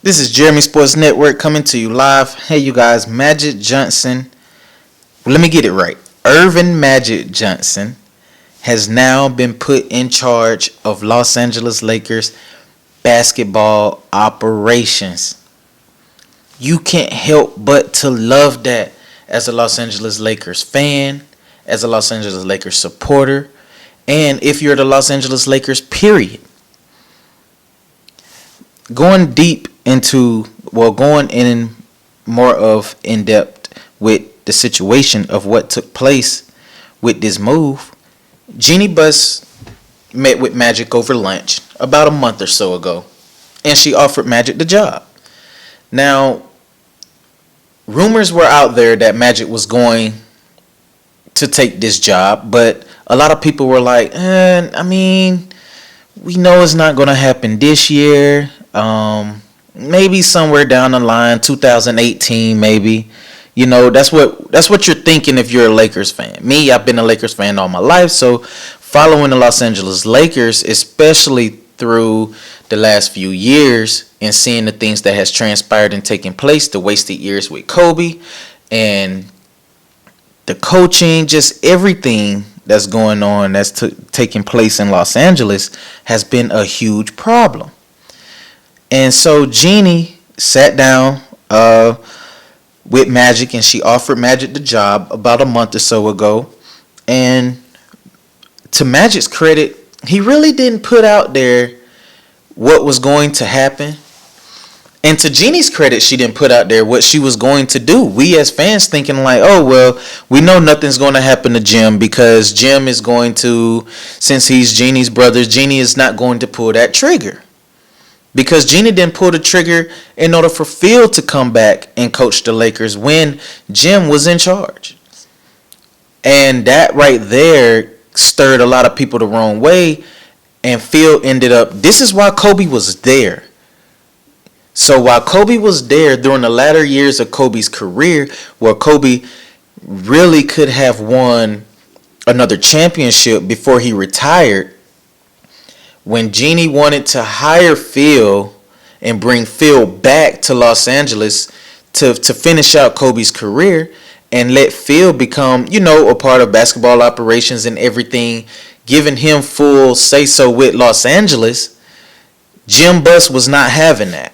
This is Jeremy Sports Network coming to you live. Hey, you guys, Magic Johnson. Let me get it right. Irvin Magic Johnson has now been put in charge of Los Angeles Lakers basketball operations. You can't help but to love that as a Los Angeles Lakers fan, as a Los Angeles Lakers supporter, and if you're the Los Angeles Lakers, period. Going in more of in depth with the situation of what took place with this move, Jeannie Buss met with Magic over lunch about a month or so ago, and she offered Magic the job. Now, rumors were out there that Magic was going to take this job, but a lot of people were like, we know it's not going to happen this year. Maybe somewhere down the line, 2018, maybe. You know, that's what you're thinking if you're a Lakers fan. Me, I've been a Lakers fan all my life, so following the Los Angeles Lakers, especially through the last few years and seeing the things that has transpired and taken place, the wasted years with Kobe and the coaching, just everything that's going on that's taking place in Los Angeles has been a huge problem. And so Jeannie sat down with Magic and she offered Magic the job about a month or so ago. And to Magic's credit, he really didn't put out there what was going to happen. And to Jeannie's credit, she didn't put out there what she was going to do. We as fans thinking like, oh, well, we know nothing's going to happen to Jim because Jim is going to, since he's Jeannie's brother, Jeannie is not going to pull that trigger. Because Jeannie didn't pull the trigger in order for Phil to come back and coach the Lakers when Jim was in charge. And that right there stirred a lot of people the wrong way. And Phil ended up, this is why Kobe was there. So while Kobe was there during the latter years of Kobe's career, where Kobe really could have won another championship before he retired, when Jeannie wanted to hire Phil and bring Phil back to Los Angeles to finish out Kobe's career and let Phil become, a part of basketball operations and everything, giving him full say-so with Los Angeles, Jim Buss was not having that.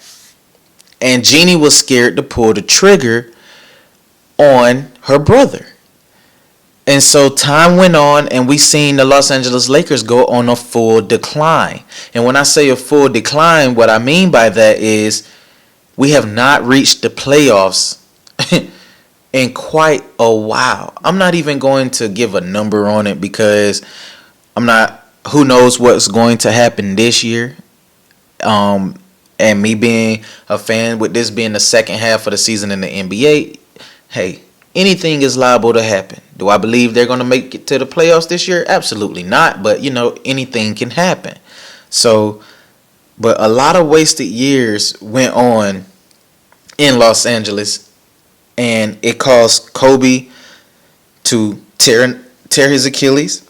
And Jeannie was scared to pull the trigger on her brother. And so time went on and we seen the Los Angeles Lakers go on a full decline. And when I say a full decline, what I mean by that is we have not reached the playoffs in quite a while. I'm not even going to give a number on it because who knows what's going to happen this year. And me being a fan with this being the second half of the season in the NBA, hey, anything is liable to happen. Do I believe they're going to make it to the playoffs this year? Absolutely not. But, anything can happen. So, but a lot of wasted years went on in Los Angeles. And it caused Kobe to tear his Achilles.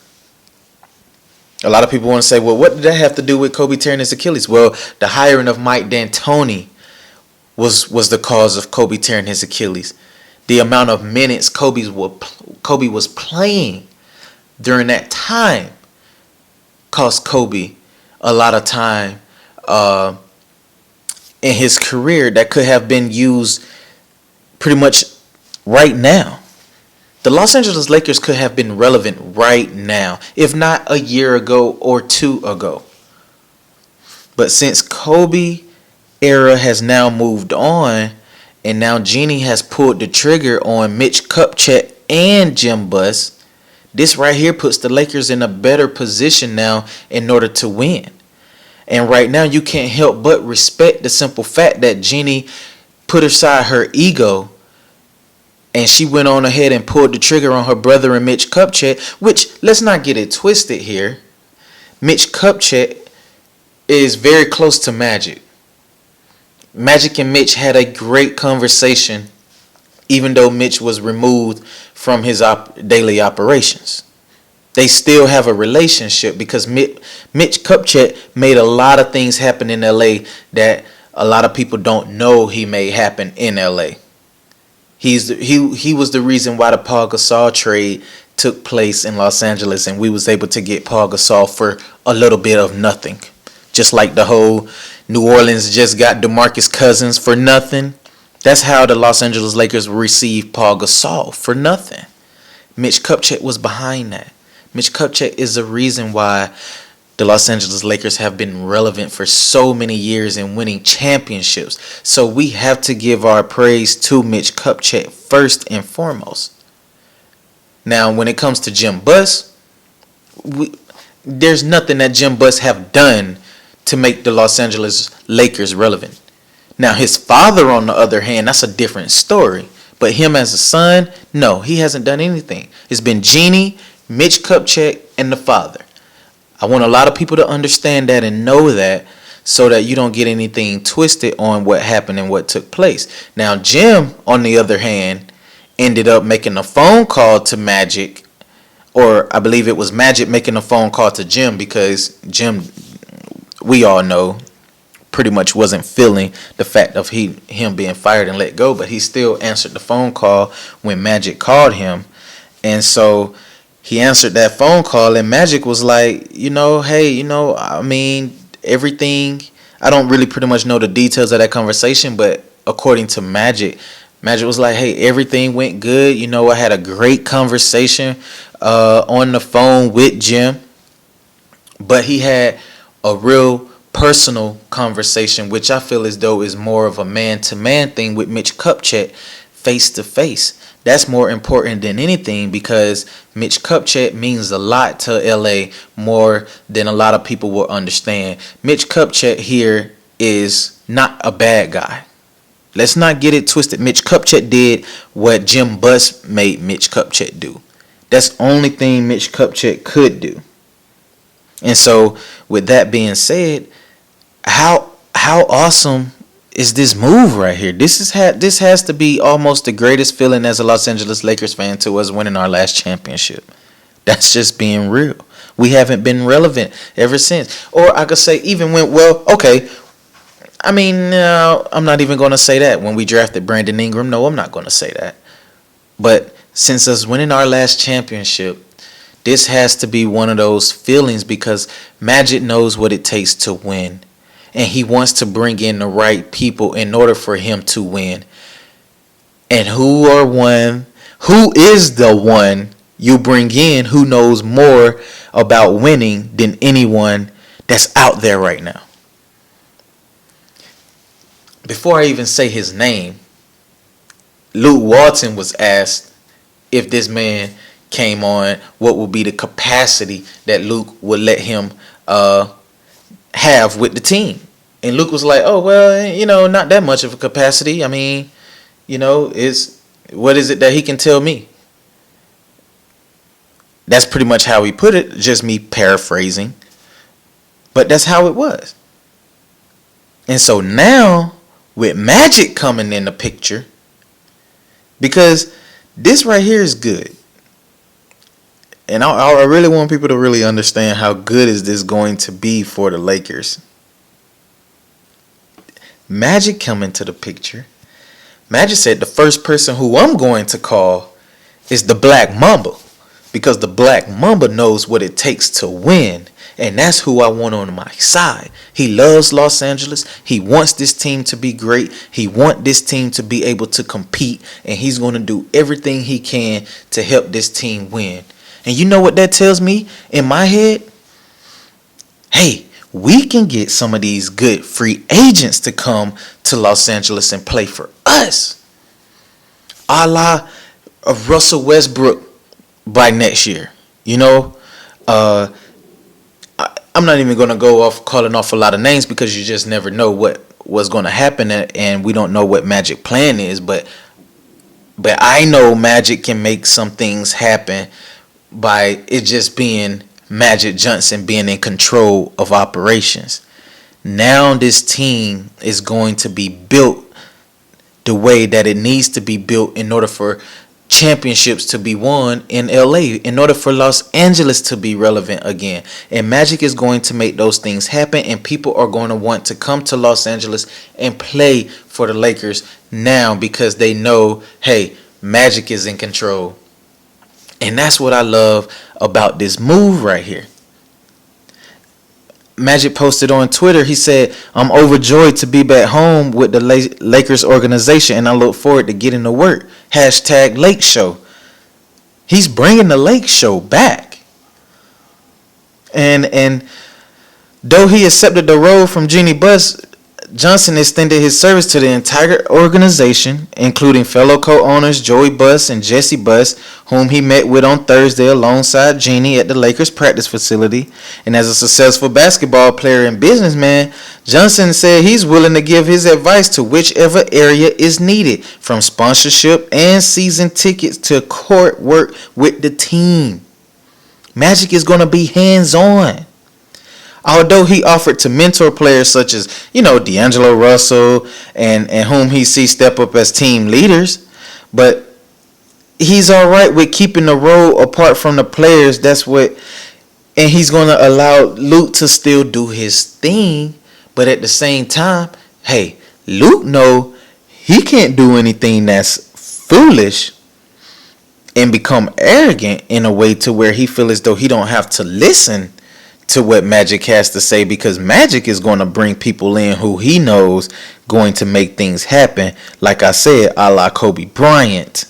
A lot of people want to say, well, what did that have to do with Kobe tearing his Achilles? Well, the hiring of Mike D'Antoni was the cause of Kobe tearing his Achilles. The amount of minutes Kobe was playing during that time cost Kobe a lot of time in his career that could have been used pretty much right now. The Los Angeles Lakers could have been relevant right now, if not a year ago or two ago. But since Kobe era has now moved on, and now Jeannie has pulled the trigger on Mitch Kupchak and Jim Buss, this right here puts the Lakers in a better position now in order to win. And right now you can't help but respect the simple fact that Jeannie put aside her ego and she went on ahead and pulled the trigger on her brother and Mitch Kupchak, which, let's not get it twisted here. Mitch Kupchak is very close to Magic. Magic and Mitch had a great conversation, even though Mitch was removed from his daily operations. They still have a relationship because Mitch Kupchak made a lot of things happen in LA that a lot of people don't know he made happen in LA. He was the reason why the Paul Gasol trade took place in Los Angeles, and we was able to get Paul Gasol for a little bit of nothing. Just like the whole New Orleans just got DeMarcus Cousins for nothing. That's how the Los Angeles Lakers received Paul Gasol for nothing. Mitch Kupchak was behind that. Mitch Kupchak is the reason why the Los Angeles Lakers have been relevant for so many years and winning championships. So we have to give our praise to Mitch Kupchak first and foremost. Now, when it comes to Jim Buss, there's nothing that Jim Buss have done to make the Los Angeles Lakers relevant. Now, his father, on the other hand, that's a different story. But him as a son, no, he hasn't done anything. It's been Jeannie, Mitch Kupchak, and the father. I want a lot of people to understand that and know that, so that you don't get anything twisted on what happened and what took place. Now, Jim, on the other hand, ended up making a phone call to Magic, or I believe it was Magic making a phone call to Jim, because Jim, we all know, pretty much wasn't feeling the fact of him being fired and let go, but he still answered the phone call when Magic called him. And so he answered that phone call, and Magic was like, hey, I mean, everything, I don't really pretty much know the details of that conversation, but according to Magic was like, hey, everything went good. I had a great conversation on the phone with Jim, but he had a real personal conversation, which I feel as though is more of a man-to-man thing with Mitch Kupchak, face-to-face. That's more important than anything, because Mitch Kupchak means a lot to LA, more than a lot of people will understand. Mitch Kupchak here is not a bad guy. Let's not get it twisted. Mitch Kupchak did what Jim Buss made Mitch Kupchak do. That's the only thing Mitch Kupchak could do. And so, with that being said, how awesome is this move right here? This has to be almost the greatest feeling as a Los Angeles Lakers fan to us winning our last championship. That's just being real. We haven't been relevant ever since. Or I could say even when, I mean, no, I'm not even going to say that. When we drafted Brandon Ingram, no, I'm not going to say that. But since us winning our last championship, this has to be one of those feelings, because Magic knows what it takes to win. And he wants to bring in the right people in order for him to win. And who is the one you bring in who knows more about winning than anyone that's out there right now? Before I even say his name, Luke Walton was asked if this man came on, what would be the capacity that Luke would let him have with the team. And Luke was like, oh, well, not that much of a capacity. I mean, what is it that he can tell me? That's pretty much how he put it, just me paraphrasing. But that's how it was. And so now, with Magic coming in the picture, because this right here is good. And I really want people to really understand how good is this going to be for the Lakers. Magic coming to the picture. Magic said the first person who I'm going to call is the Black Mamba, because the Black Mamba knows what it takes to win. And that's who I want on my side. He loves Los Angeles. He wants this team to be great. He wants this team to be able to compete. And he's going to do everything he can to help this team win. And you know what that tells me in my head? Hey, we can get some of these good free agents to come to Los Angeles and play for us. A la of Russell Westbrook by next year. I'm not even going to go off calling off a lot of names, because you just never know what was going to happen, and we don't know what Magic plan is. But I know Magic can make some things happen by it just being Magic Johnson being in control of operations. Now this team is going to be built the way that it needs to be built in order for championships to be won in LA in order for Los Angeles to be relevant again. And Magic is going to make those things happen, and people are going to want to come to Los Angeles and play for the Lakers now because they know, hey, Magic is in control. And that's what I love about this move right here. Magic posted on Twitter, he said, I'm overjoyed to be back home with the Lakers organization, and I look forward to getting to work. Hashtag Lake Show. He's bringing the Lake Show back. And though he accepted the role from Jeannie Buss, Johnson extended his service to the entire organization, including fellow co-owners Joey Buss and Jesse Buss, whom he met with on Thursday alongside Jeannie at the Lakers practice facility. And as a successful basketball player and businessman, Johnson said he's willing to give his advice to whichever area is needed, from sponsorship and season tickets to court work with the team. Magic is going to be hands-on. Although he offered to mentor players such as, D'Angelo Russell and whom he sees step up as team leaders, but he's all right with keeping the role apart from the players. And he's going to allow Luke to still do his thing, but at the same time, hey, Luke know he can't do anything that's foolish and become arrogant in a way to where he feels as though he don't have to listen to what Magic has to say, because Magic is going to bring people in who he knows going to make things happen. Like I said, a la Kobe Bryant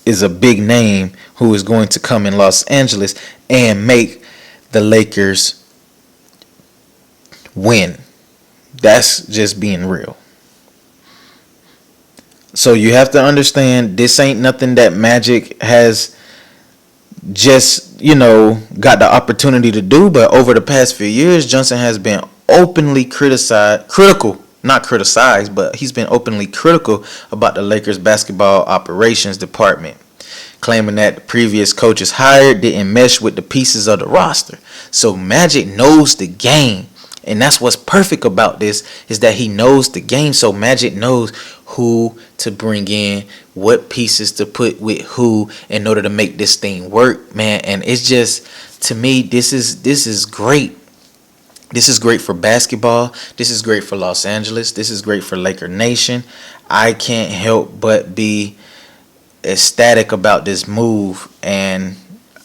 is a big name who is going to come in Los Angeles and make the Lakers win. That's just being real. So you have to understand, this ain't nothing that Magic has just, got the opportunity to do, but over the past few years, Johnson has been openly not criticized, but he's been openly critical about the Lakers basketball operations department, claiming that the previous coaches hired didn't mesh with the pieces of the roster. So Magic knows the game, and that's what's perfect about this, is that he knows the game. So Magic knows who to bring in, what pieces to put with who in order to make this thing work, man. And it's just, to me, this is great. This is great for basketball. This is great for Los Angeles. This is great for Laker Nation. I can't help but be ecstatic about this move. And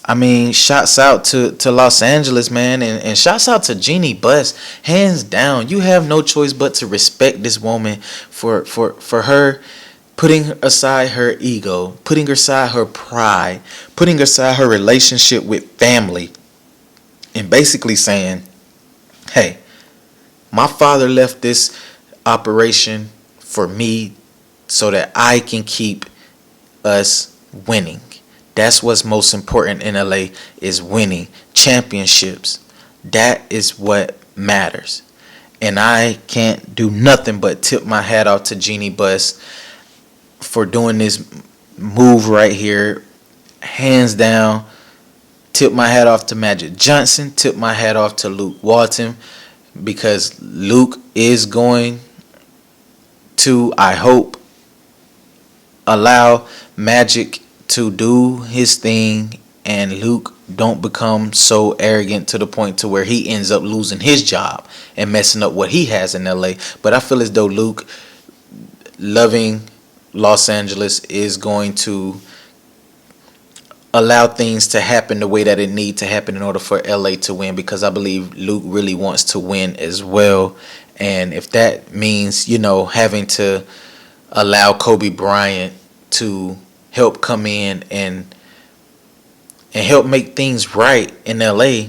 I mean, shouts out to Los Angeles, man, and shouts out to Jeannie Buss. Hands down, you have no choice but to respect this woman for her putting aside her ego, putting aside her pride, putting aside her relationship with family, and basically saying, hey, my father left this operation for me so that I can keep us winning. That's what's most important in LA, is winning championships. That is what matters. And I can't do nothing but tip my hat off to Jeannie Buss for doing this move right here. Hands down, tip my hat off to Magic Johnson, tip my hat off to Luke Walton, because Luke is going to, I hope, allow Magic to do his thing, and Luke don't become so arrogant to the point to where he ends up losing his job and messing up what he has in LA. But I feel as though Luke, loving Los Angeles, is going to allow things to happen the way that it need to happen in order for LA to win, because I believe Luke really wants to win as well. And if that means, having to allow Kobe Bryant to help come in and help make things right in LA,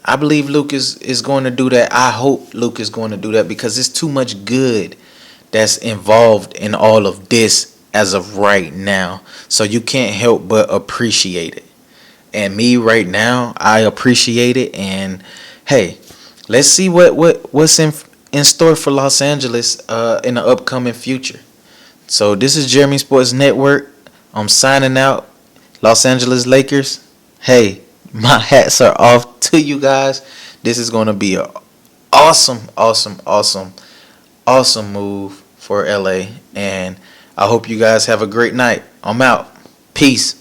I believe Luke is going to do that. I hope Luke is going to do that, because it's too much good that's involved in all of this as of right now. So you can't help but appreciate it. And me right now, I appreciate it. And hey, let's see what's in store for Los Angeles in the upcoming future. So this is Jeremy Sports Network. I'm signing out. Los Angeles Lakers, hey, my hats are off to you guys. This is going to be an awesome move for LA. And I hope you guys have a great night. I'm out. Peace.